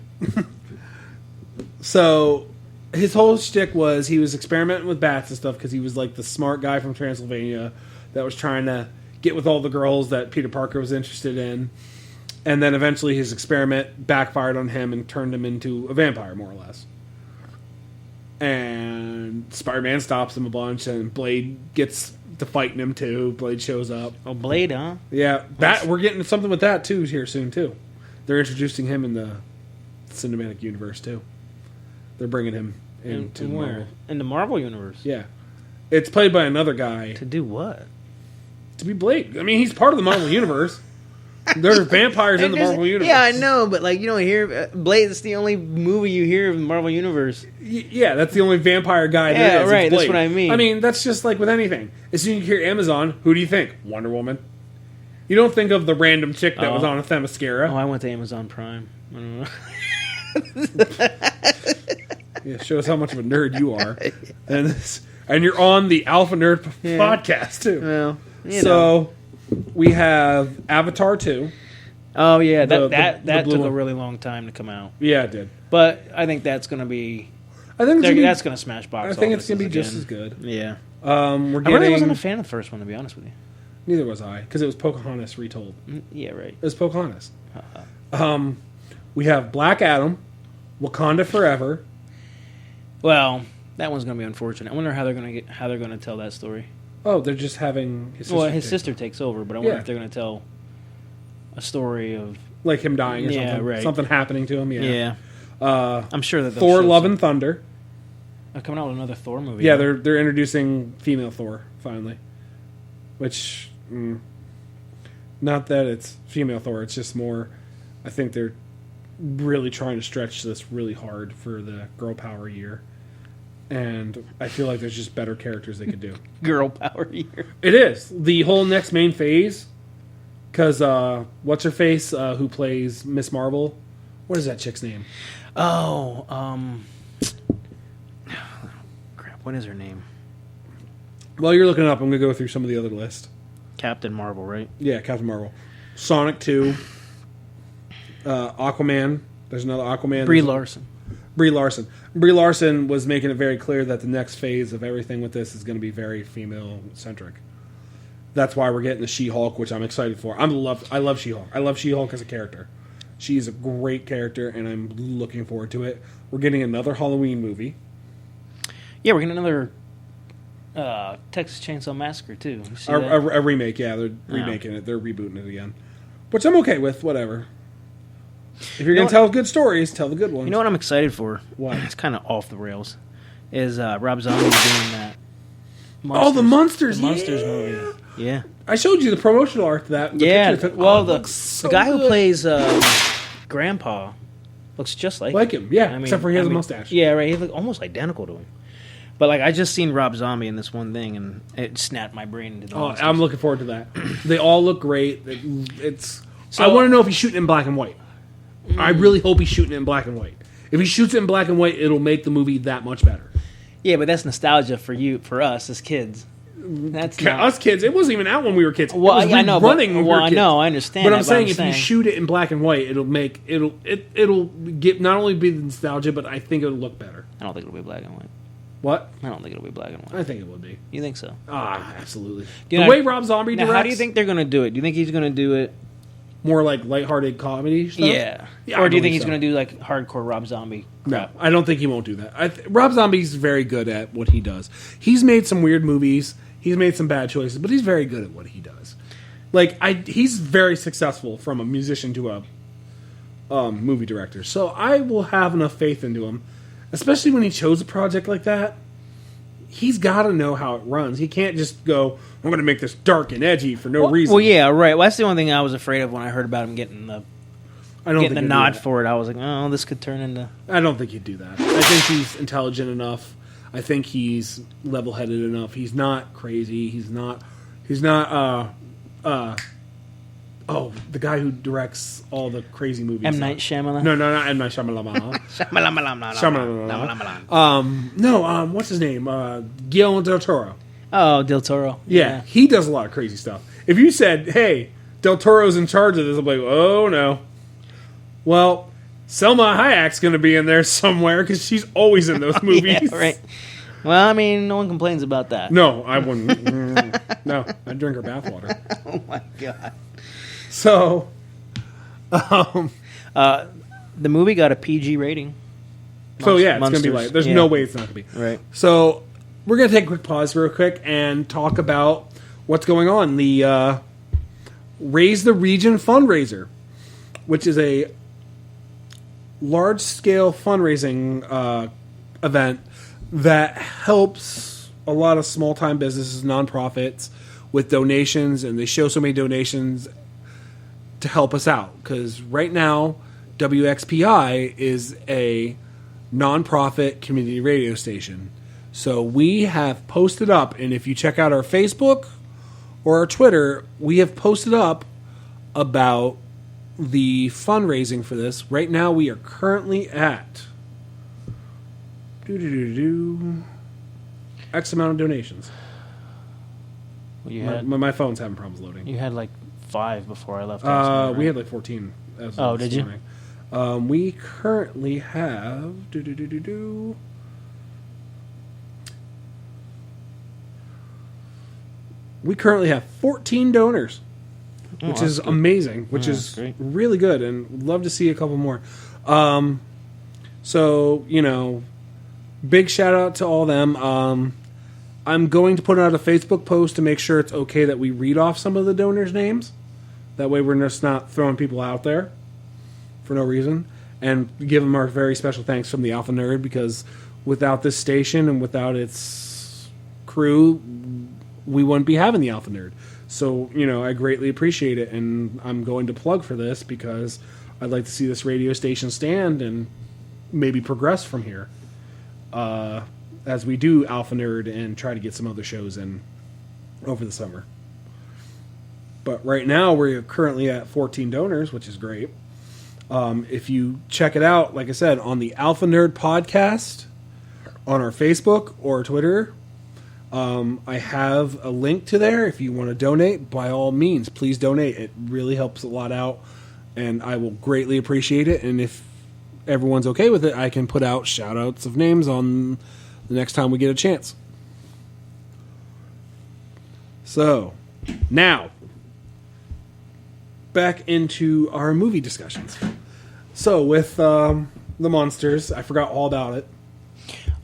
So his whole shtick was he was experimenting with bats and stuff because he was like the smart guy from Transylvania that was trying to get with all the girls that Peter Parker was interested in. And then eventually his experiment backfired on him and turned him into a vampire, more or less. And Spider-Man stops him a bunch, and Blade gets to fighting him too. Blade shows up. Oh, Blade, huh? Yeah, we're getting something with that too here soon too. They're introducing him in the cinematic universe too. They're bringing him into In where? Marvel. In the Marvel universe. Yeah, it's played by another guy To do what? to be Blade. I mean, he's part of the Marvel universe. There are vampires in the Marvel universe. Yeah, I know, but like you don't hear Blade. It's the only movie you hear of the Marvel universe. Yeah, that's the only vampire guy there Yeah, is. right, It's that's Blade. what I mean. I mean, that's just like with anything. As soon as you hear Amazon, who do you think? Wonder Woman. You don't think of the random chick that was on a Themyscira. Oh, I went to Amazon Prime. I don't know. Yeah, shows how much of a nerd you are. And you're on the Alpha Nerd podcast, too. Well, you know. So, we have Avatar 2. Oh yeah, the that blue took a one. really long time to come out, Yeah, it did. but I think that's going to be I think that's going to smash box. I think it's going to be just as good. Yeah, We're I getting... really wasn't a fan of the first one, to be honest with you. Neither was I, because it was Pocahontas retold. Yeah, right. It was Pocahontas. We have Black Adam, Wakanda Forever. Well, that one's going to be unfortunate. I wonder how they're going to tell that story. Oh, they're just having his sister. Well, his take- sister takes over, but I wonder Yeah. if they're going to tell a story of like him dying or Yeah, something. right. Something happening to him. Yeah. I'm sure that they'll Thor: show Love some- and Thunder. They're coming out with another Thor movie. Yeah, huh? they're introducing female Thor finally, which not that it's female Thor. It's just more. I think they're really trying to stretch this really hard for the girl power year, and I feel like there's just better characters they could do. girl power year. It is the whole next main phase because what's her face who plays Miss Marvel? What is that chick's name? Oh, crap. What is her name? While you're looking it up, I'm going to go through some of the other list. Captain Marvel, right? Yeah, Captain Marvel. Sonic 2. Aquaman. There's another Aquaman. Brie Larson. Brie Larson. Brie Larson was making it very clear that the next phase of everything with this is going to be very female-centric. That's why we're getting the She-Hulk, which I'm excited for. I love She-Hulk. I love She-Hulk as a character. She's a great character, and I'm looking forward to it. We're getting another Halloween movie. Yeah, we're getting another Texas Chainsaw Massacre, too. You see that? A remake, yeah. They're remaking it. They're rebooting it again. Which I'm okay with, whatever. If you're going to tell good stories, tell the good ones. You know what I'm excited for? What? It's kind of off the rails. Is Rob Zombie doing that? The Monsters. The Monsters movie. Yeah. I showed you the promotional art to that. Yeah. Well, the guy good. who plays Grandpa looks just like him. Yeah, except for he has a mustache. Yeah, right. He looks almost identical to him. But I just seen Rob Zombie in this one thing, and it snapped my brain into the Monsters. I'm looking forward to that. They all look great. I want to know if he's shooting in black and white. I really hope he's shooting it in black and white. If he shoots it in black and white, it'll make the movie that much better. Yeah, but that's nostalgia for us as kids. That's not... us kids. It wasn't even out when we were kids. Well, it was I know. I know. I understand. But I'm saying if you shoot it in black and white, it'll get not only be the nostalgia, but I think it'll look better. I don't think it'll be black and white. What? I don't think it'll be black and white. I think it would be. You think so? Absolutely. The way Rob Zombie directs. How do you think they're going to do it? Do you think he's going to do it more like lighthearted comedy stuff? Yeah. Or do you think he's going to do hardcore Rob Zombie crap? No, I don't think he won't do that. Rob Zombie's very good at what he does. He's made some weird movies. He's made some bad choices, but he's very good at what he does. He's very successful from a musician to a movie director. So I will have enough faith into him, especially when he chose a project like that. He's got to know how it runs. He can't just go, I'm going to make this dark and edgy for no reason. Well, yeah, right. Well, that's the only thing I was afraid of when I heard about him getting the nod for it. I was like, oh, this could turn into... I don't think he'd do that. I think he's intelligent enough. I think he's level-headed enough. He's not crazy. He's not the guy who directs all the crazy movies. M. Night Shyamalan? No, not M. Night Shyamalan. What's his name? Guillermo del Toro. Oh, Del Toro. Yeah, he does a lot of crazy stuff. If you said, hey, Del Toro's in charge of this, I'm like, oh, no. Well, Selma Hayek's going to be in there somewhere because she's always in those movies. Yeah, right. Well, I mean, no one complains about that. No, I wouldn't. No, I'd drink her bathwater. Oh, my God. So, the movie got a PG rating. It's going to be light. There's no way it's not going to be. Right. So, we're going to take a quick pause real quick and talk about what's going on. The Raise the Region fundraiser, which is a large-scale fundraising event that helps a lot of small-time businesses, nonprofits, with donations, and they show so many donations to help us out. Because right now, WXPI is a nonprofit community radio station. So we have posted up, and if you check out our Facebook or our Twitter, we have posted up about the fundraising for this. Right now, we are currently at X amount of donations. Well, my phone's having problems loading. You had 5 before I left. We had 14. Did you? We currently have We currently have 14 donors, which is amazing, which is really good, and would love to see a couple more. So, big shout out to all them. I'm going to put out a Facebook post to make sure it's okay that we read off some of the donors' names. That way we're just not throwing people out there for no reason. And give them our very special thanks from the Alpha Nerd, because without this station and without its crew, we wouldn't be having the Alpha Nerd. So, I greatly appreciate it, and I'm going to plug for this because I'd like to see this radio station stand and maybe progress from here. As we do Alpha Nerd and try to get some other shows in over the summer. But right now, we're currently at 14 donors, which is great. If you check it out, like I said, on the Alpha Nerd podcast, on our Facebook or Twitter, I have a link to there. If you want to donate, by all means, please donate. It really helps a lot out, and I will greatly appreciate it. And if everyone's okay with it, I can put out shout-outs of names on the next time we get a chance. So, now, back into our movie discussions. So, with The Monsters, I forgot all about it.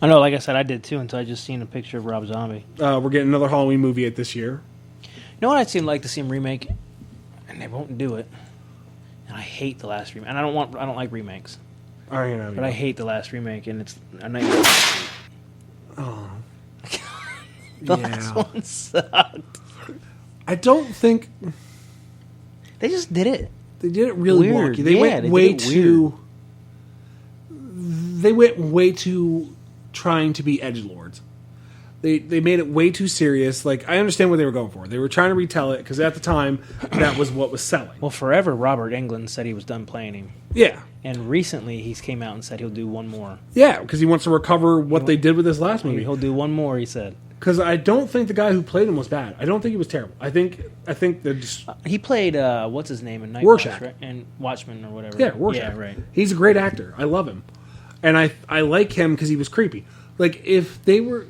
I know, like I said, I did too until I just seen a picture of Rob Zombie. We're getting another Halloween movie at this year. You know what I'd seem like to see him remake, and they won't do it. And I hate the last remake. And I don't like remakes. But I hate the last remake, and it's a nightmare. Oh, The last one sucked. I don't think They just did it. they did it really Weird. wonky. They Yeah, went they way did it weird. too. They went way too trying to be edgelords. They made it way too serious. Like, I understand what they were going for. They were trying to retell it because at the time that was what was selling. Well, forever, Robert Englund said he was done playing him. Yeah, And recently, he's came out and said he'll do one more. yeah, because he wants to recover what they did with his last movie. He'll do one more, he said. Because I don't think the guy who played him was bad. I don't think he was terrible. I think that just He played, what's his name in Night Rorschach. Watch, right? And Watchmen or whatever. yeah, Rorschach. Yeah, right. He's a great actor. I love him, and I like him because he was creepy. Like, if they would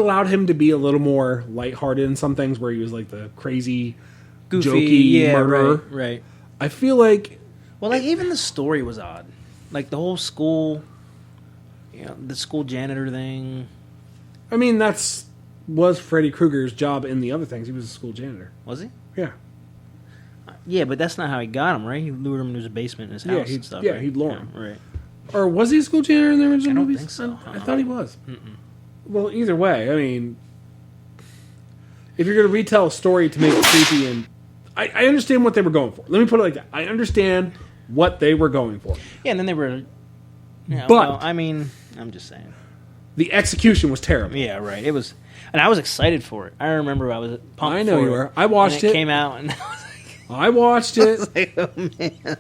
allowed him to be a little more lighthearted in some things, where he was like the crazy, Goofy, jokey murderer, Right. I feel like Well, like, even the story was odd. Like, the whole school, the school janitor thing. I mean was Freddy Krueger's job in the other things. He was a school janitor. Was he? Yeah, Yeah, but that's not how he got him, right? He lured him into his basement in his Yeah, house he'd- and stuff. yeah, right? he'd lure him. Right. or was he a school janitor in the original I don't movies? think so. I thought he was. Well, either way, I mean, if you're going to retell a story to make it creepy, and I understand what they were going for. Let me put it like that. I understand what they were going for. Yeah, and then they were... Yeah, But- well, I mean, I'm just saying. The execution was terrible. Yeah, right. It was... And I was excited for it. I remember I was pumped I know for you it. were. I watched And it. it came out, and I was I watched it. like, oh, man.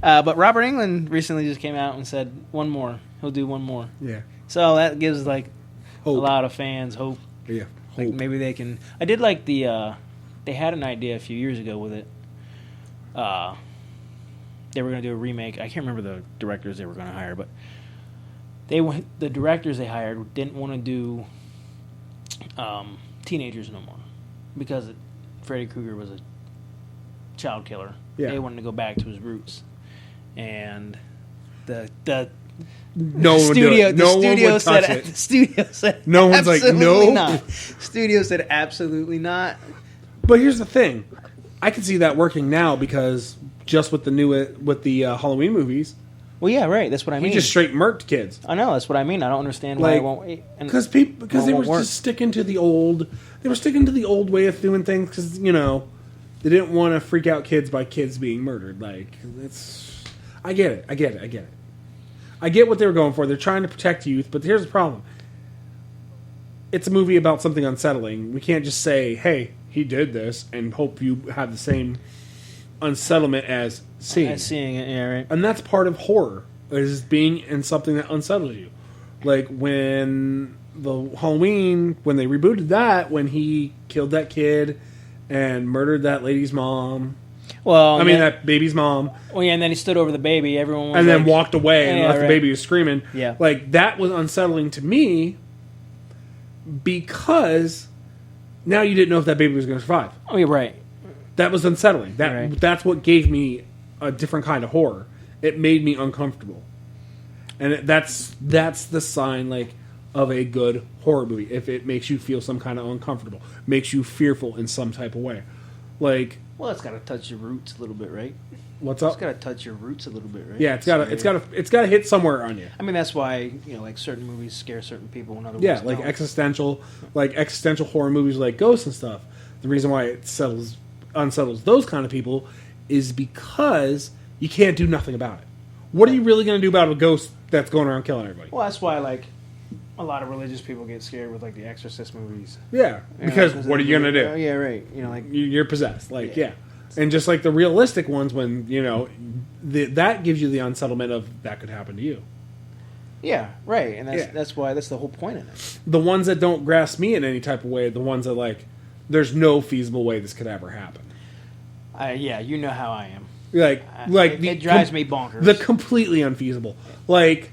But Robert Englund recently just came out and said, one more. He'll do one more. Yeah. So that gives, like, Hope. a lot of fans hope. Yeah. Like, Hope. maybe they can... I did like the... they had an idea a few years ago with it. They were going to do a remake. I can't remember the directors they were going to hire, but the directors they hired didn't want to do teenagers no more because Freddy Krueger was a child killer. Yeah. They wanted to go back to his roots, and the No one would do studio, it. No the one studio would said, touch it. The studio said, No one's like, absolutely no. not. Studio said, absolutely not. But here's the thing. I can see that working now because just with the Halloween movies, Well, yeah, right. That's what I mean. he just straight murked kids. I know. That's what I mean. I don't understand why Like, it won't. And- Because they won't were work. just sticking to the old. They were sticking to the old way of doing things because they didn't want to freak out kids by kids being murdered. Like, it's. I get it. I get what they were going for. They're trying to protect youth, but here's the problem. It's a movie about something unsettling. We can't just say, "Hey, he did this," and hope you have the same unsettlement as seeing. Seeing it, yeah, right. And that's part of horror, is being in something that unsettles you. Like when the Halloween, when they rebooted that, when he killed that kid and murdered that lady's mom. Well, that baby's mom. Well, yeah, and then he stood over the baby. Everyone was And then like- walked away and Yeah, left the right. baby was screaming. Yeah. Like, that was unsettling to me because now you didn't know if that baby was going to survive. Oh, you're right. That was unsettling. Right. That's what gave me a different kind of horror. It made me uncomfortable, and that's the sign of a good horror movie. If it makes you feel some kind of uncomfortable, makes you fearful in some type of way, like Well, it's got to touch your roots a little bit, right? what's It's up? got to touch your roots a little bit, right? Yeah, it's got to hit somewhere on you. I mean, that's why like certain movies scare certain people and other Yeah, ones like don't. existential horror movies like Ghosts and stuff. The reason why it unsettles those kind of people is because you can't do nothing about it. What are you really going to do about a ghost that's going around killing everybody? Well, that's why like a lot of religious people get scared with like the Exorcist movies. Yeah, because what are you going to do? Yeah, right. Like You're possessed. Like, yeah. And just like the realistic ones, when that gives you the unsettlement of that could happen to you. Yeah, right, and Yeah. that's why that's the whole point of it. The ones that don't grasp me in any type of way, the ones that like, there's no feasible way this could ever happen. Yeah, you know how I am. It drives me bonkers. The completely unfeasible. Like,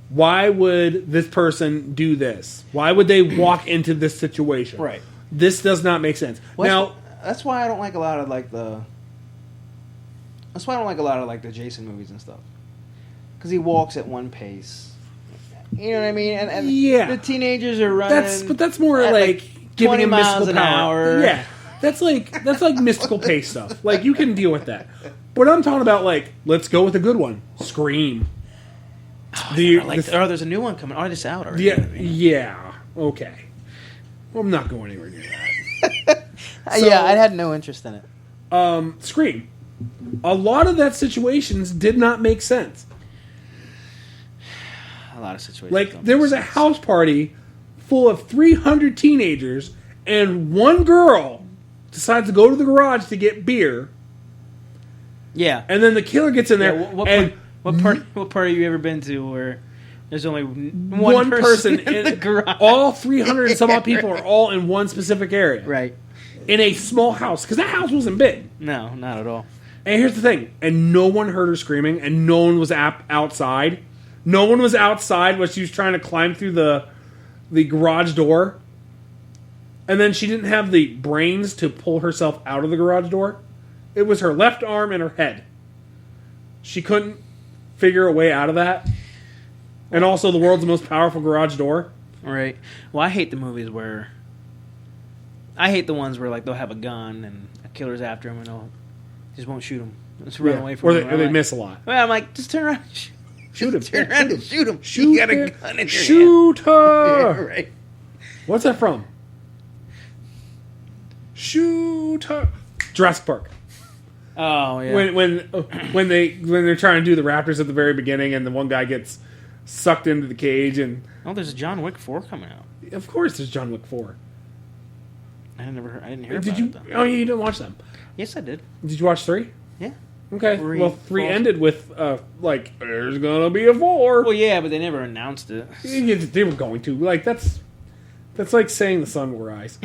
why would this person do this? Why would they walk into this situation? Right. This does not make sense. Well, that's why I don't like a lot of the Jason movies and stuff. Because he walks at one pace. You know what I mean? And yeah, the teenagers are running. That's more at like giving 20 him miles mystical an power. hour. Yeah, that's like mystical pace stuff. Like, you can deal with that. But I'm talking about, like, let's go with a good one. Scream. There's a new one coming. Oh, it's out already. Yeah. Okay. Well, I'm not going anywhere near that. I had no interest in it. Scream. A lot of that situations did not make sense. A lot of situations. Like, there was a house party full of 300 teenagers, and one girl decides to go to the garage to get beer. Yeah. And then the killer gets in there. What part have you ever been to where there's only one person in the garage? All 300 and some odd people are all in one specific area. Right. In a small house. Because that house wasn't big. No, not at all. And here's the thing. And no one heard her screaming, and no one was outside. No one was outside when she was trying to climb through the garage door. And then she didn't have the brains to pull herself out of the garage door. It was her left arm and her head. She couldn't figure a way out of that. And also the world's most powerful garage door. Right. Well, I hate the movies where... I hate the ones where, like, they'll have a gun and a killer's after him and they'll just won't shoot him. Just run away from him. Or they miss a lot. Well, I'm like, just turn around. Shoot him. Turn around and shoot him. Shoot You got a her. gun in your Shoot her. hand. Right. What's that from? Shoot her. Jurassic Park. Oh, yeah. When they're trying to do the Raptors at the very beginning, and the one guy gets sucked into the cage, and Oh, there's a John Wick 4 coming out. of course there's John Wick 4. I didn't hear Did about you? it, though. Oh, you didn't watch them. Yes, I did. Did you watch 3? Yeah. Okay. Three Well, 3 falls. ended with like, there's gonna be a 4. Well, yeah, but they never announced it. They were going to. Like, that's like saying the sun will rise.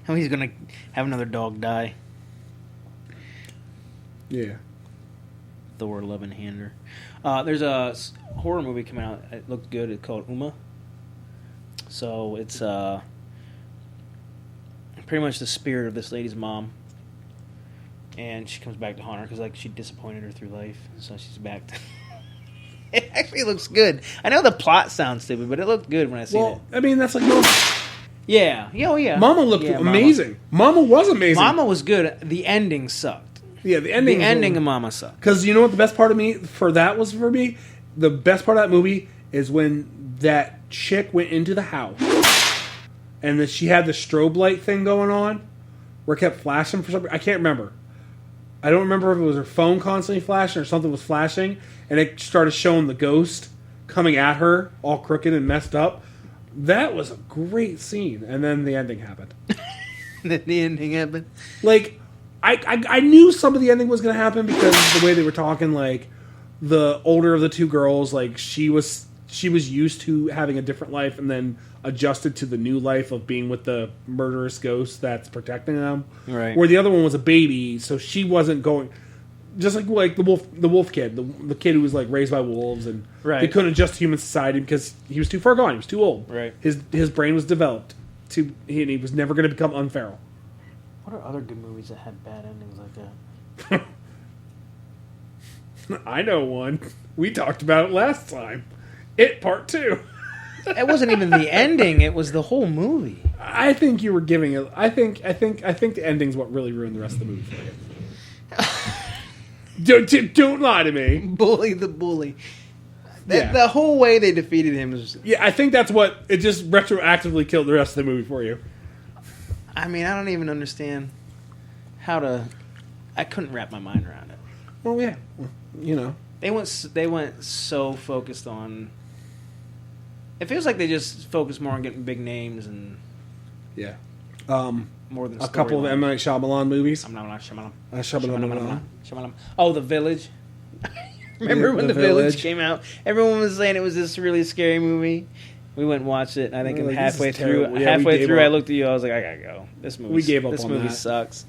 How he's going to have another dog die. Yeah. Thor Love and Hander. There's a horror movie coming out. It looked good. It's called Uma. So it's pretty much the spirit of this lady's mom. And she comes back to haunt her because, like, she disappointed her through life. So she's back to... It actually looks good. I know the plot sounds stupid, but it looked good when I seen it. Well, I mean, that's like Mama. Yeah. Oh, yeah. Mama looked amazing. Mama was amazing. Mama was good. The ending sucked. Yeah, the ending of Mama sucked. Because you know what the best part of me for that was for me? The best part of that movie is when that chick went into the house and that she had the strobe light thing going on where it kept flashing for something. I can't remember. I don't remember if it was her phone constantly flashing or something was flashing, and it started showing the ghost coming at her all crooked and messed up. That was a great scene. And then the ending happened. The ending happened. Like, I knew some of the ending was going to happen because of the way they were talking. Like, the older of the two girls, like, she was used to having a different life and then adjusted to the new life of being with the murderous ghost that's protecting them. Right. Where the other one was a baby, so she wasn't going. Just like the wolf kid, the kid who was like raised by wolves, and Right. he couldn't adjust to human society because he was too far gone. He was too old. Right. His brain was developed and he was never going to become unferal. What are other good movies that had bad endings like that? I know one. We talked about it last time. It Part 2. It wasn't even the ending; it was the whole movie. I think you were giving it. I think the ending's what really ruined the rest of the movie for you. Don't lie to me. Bully the bully. Yeah. The whole way they defeated him was. Yeah, I think that's what it just retroactively killed the rest of the movie for you. I mean, I don't even understand how to. I couldn't wrap my mind around it. Well, yeah, you know. They went so focused on. It feels like they just focused more on getting big names and. Yeah. more than A couple of storyline. M. Night Shyamalan movies. Shyamalan. Oh, The Village. Remember Yeah, when The The Village Village. came out? Everyone was saying it was this really scary movie. We went and watched it. And I think We're like, this halfway is through, terrible. Yeah, we gave I up. looked at you. I was like, I gotta go. This movie. We gave up This on movie that. sucks.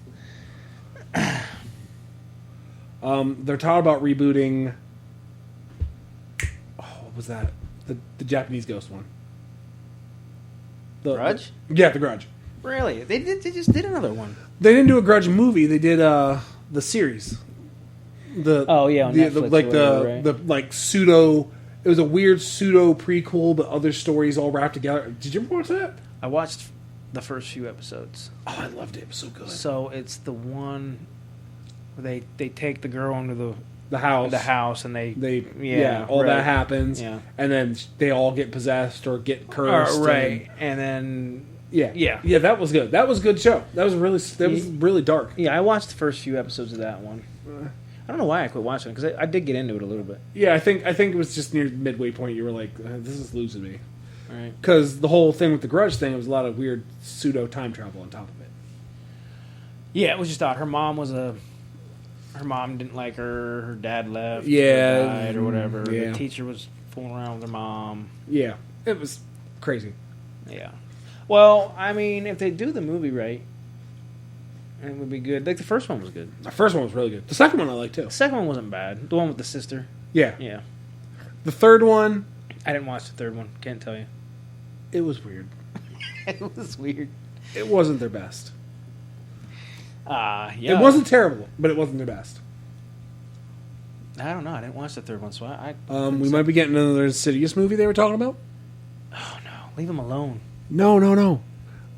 They're talking about rebooting. Oh, what was that? The Japanese ghost one. Grudge? Yeah, The Grudge. Really? They just did another one. They didn't do a Grudge movie. They did the series. Oh, yeah, on Netflix like or whatever, right? the like pseudo. It was a weird pseudo prequel, but other stories all wrapped together. Did you ever watch that? I watched the first few episodes. Oh, I loved it. It was so good. So it's the one where they take the girl into The house. the house and All right. that happens. Yeah. And then they all get possessed or get cursed. right, and then Yeah. That was good. That was a good show. That was really dark. I watched the first few episodes of that one. I don't know why I quit watching it because I did get into it a little bit. Yeah, I think it was just near the midway point. You were like, this is losing me. Right. Because the whole thing with the Grudge thing, it was a lot of weird pseudo time travel on top of it. Yeah, it was just odd. Her mom didn't like her. Her dad left. Yeah. Or died or whatever. Yeah. The teacher was fooling around with her mom. Yeah, it was crazy. Yeah. Well, I mean, if they do the movie right, it would be good. Like the first one was good. The first one was really good. The second one I liked too. The second one wasn't bad. The one with the sister. Yeah. Yeah. The third one, I didn't watch the third one. Can't tell you. it was weird. It was weird. It wasn't their best. Yeah. It wasn't terrible, but it wasn't their best. I don't know. I didn't watch the third one, so I We might be getting another Insidious movie they were talking about. Oh no! Leave him alone. No.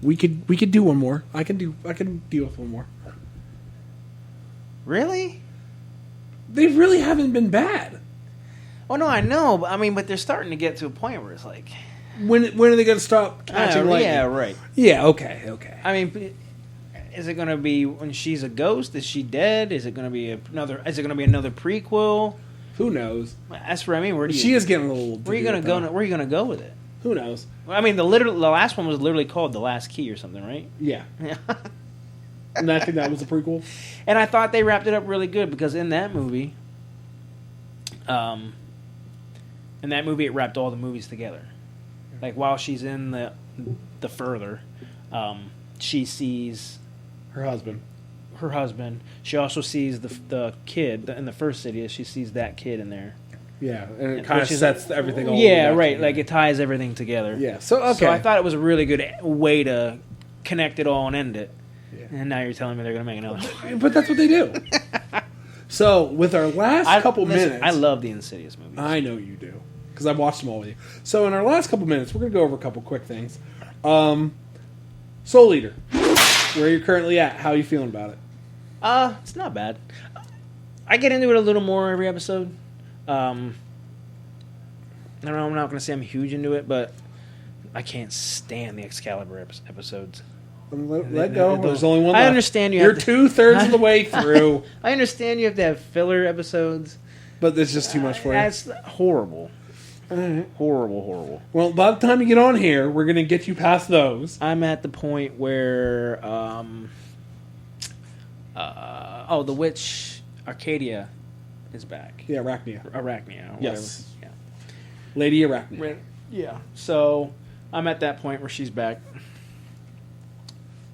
We could do one more. I can deal with one more. Really? They really haven't been bad. Oh no, I know. But I mean, but they're starting to get to a point where it's like, When are they going to stop catching lightning? yeah, right. Yeah, okay. I mean, is it going to be when she's a ghost? Is she dead? Is it going to be another? Is it going to be another prequel? Who knows? That's what I mean. Where do you? She is getting a little. Where are you going to go? Where are you going to go with it? Who knows? Well, I mean, the last one was literally called The Last Key or something, right? Yeah, Yeah. and I think that was a prequel. And I thought they wrapped it up really good because in that movie, it wrapped all the movies together. Like while she's in the further, she sees Her husband. her husband. She also sees the kid in the first city. She sees that kid in there. Yeah, and it kind of Which is- sets everything all. Yeah, back right. together. Like it ties everything together. Yeah. So okay. So I thought it was a really good way to connect it all and end it. Yeah. And now you're telling me they're going to make another one. But that's what they do. So with our last couple minutes, I love the Insidious movies. I know you do because I've watched them all with you. So in our last couple minutes, we're going to go over a couple quick things. Soul Eater, where you're currently at, how are you feeling about it? It's not bad. I get into it a little more every episode. I don't know. I'm not going to say I'm huge into it, but I can't stand the Excalibur episodes. Let go. There's only one. I left. understand you You're have to- 2/3 of the way through, I understand you have to have filler episodes. but there's just too much for you. That's horrible. Horrible. Well, by the time you get on here, we're going to get you past those. I'm at the point where, the witch Arcadia is back. Yeah, Arachnia. Arachnia. Or Yes. Whatever. Yeah. Lady Arachnia. Right. Yeah. So I'm at that point where she's back,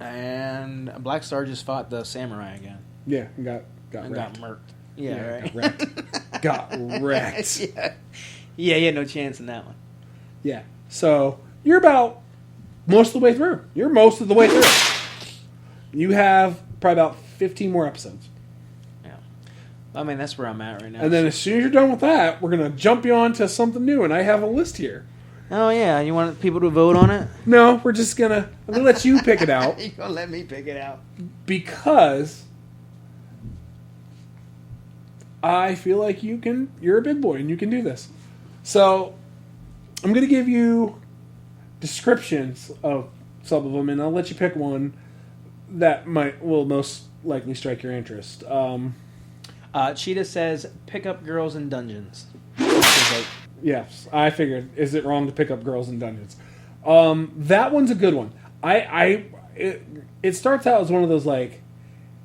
and Black Star just fought the samurai again Yeah, got and wrecked. got murked. Yeah, right. Got wrecked. Got wrecked. Yeah, you had no chance in that one. Yeah. So you're about most of the way through. You're most of the way through. You have probably about 15 more episodes. Yeah. I mean, that's where I'm at right now. And then as soon as you're done with that, we're going to jump you on to something new. And I have a list here. Oh yeah, you want people to vote on it? No, we're just going to let you pick it out You gonna let me pick it out? because I feel like you're a big boy and you can do this. So I'm going to give you descriptions of some of them, and I'll let you pick one that will most likely strike your interest. Cheetah says, "Pick up girls in dungeons." Which is like, Yes, I figured. Is it wrong to pick up girls in dungeons? That one's a good one. it starts out as one of those like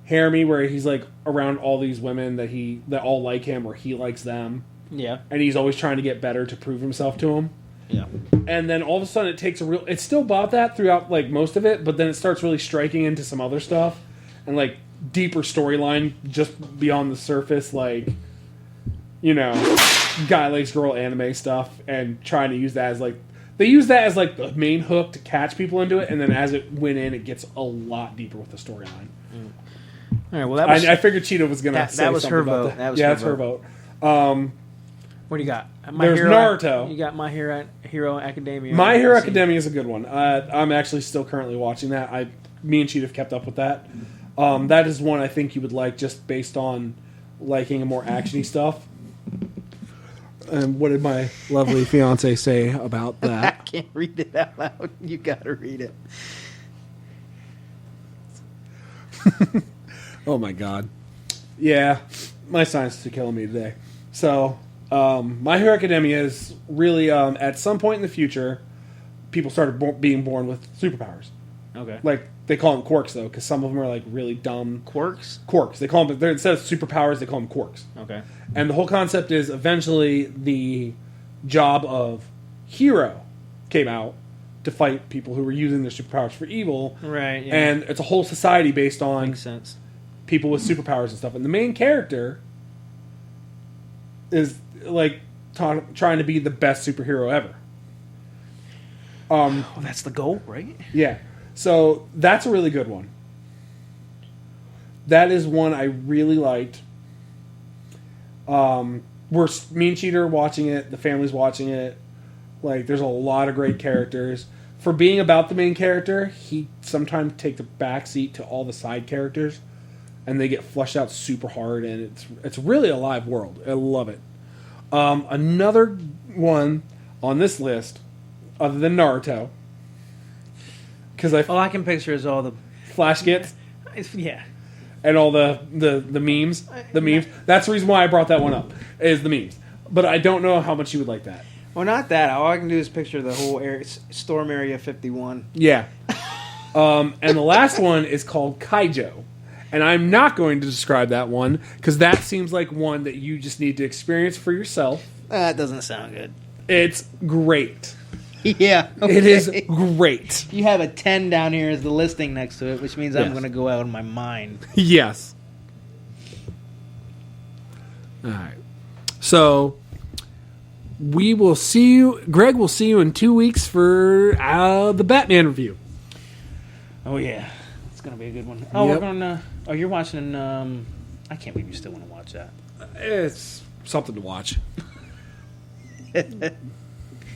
harem where he's like around all these women that all like him or he likes them, Yeah. and he's always trying to get better to prove himself to him. Yeah. And then all of a sudden it takes it's still about that throughout like most of it, but then it starts really striking into some other stuff and like deeper storyline just beyond the surface, like, you know, guy likes girl anime stuff, and trying to use that as like they use that as like the main hook to catch people into it, and then as it went in, it gets a lot deeper with the storyline. All right. Well, that was. I figured Cheetah was gonna That say was something her about vote. that. That was yeah, her that's her vote. vote. What do you got? There's Naruto. You got My Hero Academia. My Hero Academia is a good one. I'm actually still currently watching that. Me and Cheetah have kept up with that. That is one I think you would like just based on liking a more actiony stuff. And what did my lovely fiance say about I that? can't read it out loud. You got to read it. Oh my god. Yeah, my science is killing me today. So, My Hero Academia is really, at some point in the future, people started being born with superpowers. Okay. Like, they call them quirks, though, because some of them are, like, really dumb. Quirks? Quirks. They call them, instead of superpowers, they call them quirks. Okay. And the whole concept is eventually the job of hero came out to fight people who were using their superpowers for evil. Right. Yeah. And it's a whole society based on Makes sense. people with superpowers and stuff. And the main character is like trying to be the best superhero ever. Oh, that's the goal, right? Yeah. So that's a really good one. That is one I really liked. Me and Cheater are watching it. The family's watching it. Like, there's a lot of great characters. For being about the main character, he sometimes takes a backseat to all the side characters, and they get fleshed out super hard, and it's really a live world. I love it. Another one on this list, other than Naruto, because All I can picture is all the... Flash gets Yeah. and all the memes. The memes. That's the reason why I brought that one up, is the memes. But I don't know how much you would like that. Well, not that. All I can do is picture the whole area, Storm Area 51. Yeah. And the last one is called Kaijo. And I'm not going to describe that one, because that seems like one that you just need to experience for yourself. That doesn't sound good. It's great. Yeah. Okay. It is great. You have a 10 down here as the listing next to it, which means I'm Yes. going to go out of my mind. Yes. All right. So we will see you. Greg will see you in 2 weeks for the Batman review. Oh, yeah. It's going to be a good one. Oh, Yep. we're going to... Oh, you're watching... I can't believe you still want to watch that. It's something to watch.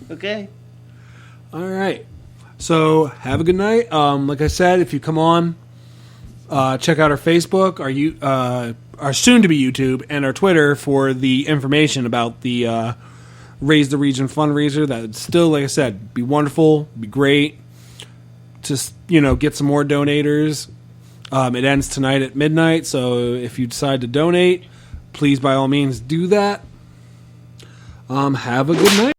Okay. All right. So have a good night. Like I said, if you come on, check out our Facebook, our soon-to-be YouTube, and our Twitter for the information about the Raise the Region fundraiser. That'd still, like I said, be wonderful, be great. Just, get some more donators. It ends tonight at midnight, so if you decide to donate, please, by all means, do that. Have a good night.